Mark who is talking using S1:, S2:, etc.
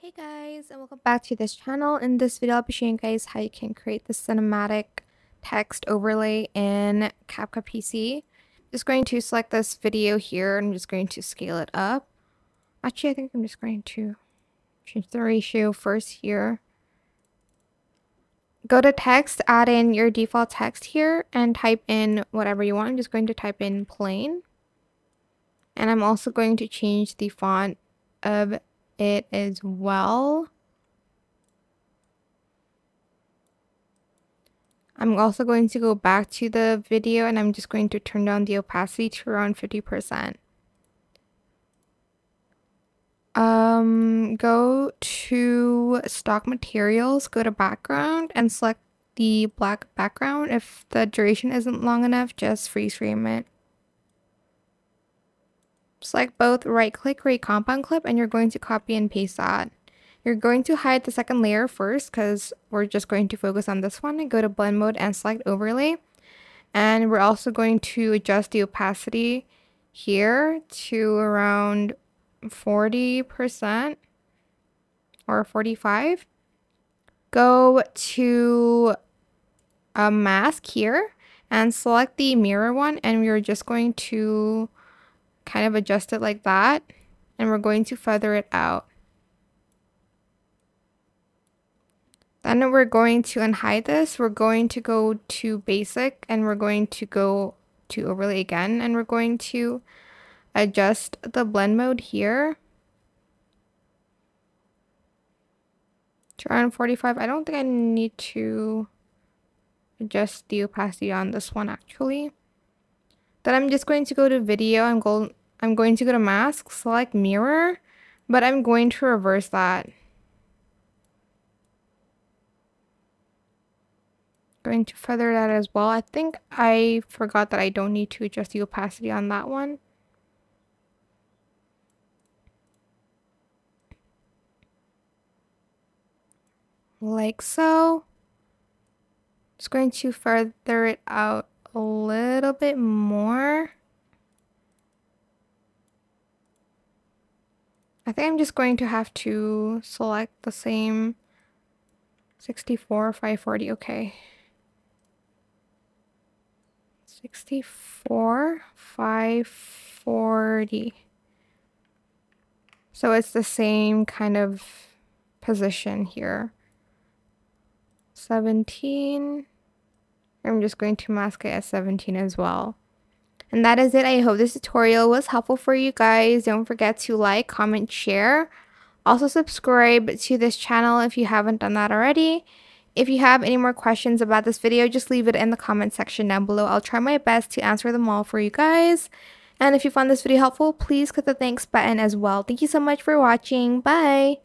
S1: Hey guys, and welcome back to this channel. In this video, I'll be showing you guys how you can create the cinematic text overlay in CapCut PC. Just going to select this video here and I'm just going to scale it up. Actually, I think I'm just going to change the ratio first here. Go to text, add in your default text here and type in whatever you want. I'm just going to type in plain. And I'm also going to change the font of it as well. I'm also going to go back to the video and I'm just going to turn down the opacity to around 50%. Go to stock materials, go to background and select the black background. If the duration isn't long enough, just freeze frame it. Select both, right click, create compound clip, and you're going to copy and paste that. You're going to hide the second layer first because we're just going to focus on this one. And go to blend mode and select overlay. And we're also going to adjust the opacity here to around 40% or 45. Go to a mask here and select the mirror one, and we're just going to kind of adjust it like that, and we're going to feather it out. Then we're going to unhide this. We're going to go to basic and we're going to go to overlay again, and we're going to adjust the blend mode here to around 45. I don't think I need to adjust the opacity on this one actually. Then I'm just going to go to video. I'm going to go to mask, select mirror, but I'm going to reverse that. Going to feather that as well. I think I forgot that I don't need to adjust the opacity on that one. Like so. Just going to feather it out a little bit more. I think I'm just going to have to select the same 64, 540, okay. 64, 540. So it's the same kind of position here. 17. I'm just going to mask it as 17 as well. And that is it. I hope this tutorial was helpful for you guys. Don't forget to like, comment, share. Also subscribe to this channel if you haven't done that already. If you have any more questions about this video, just leave it in the comment section down below. I'll try my best to answer them all for you guys. And if you found this video helpful, please click the thanks button as well. Thank you so much for watching. Bye!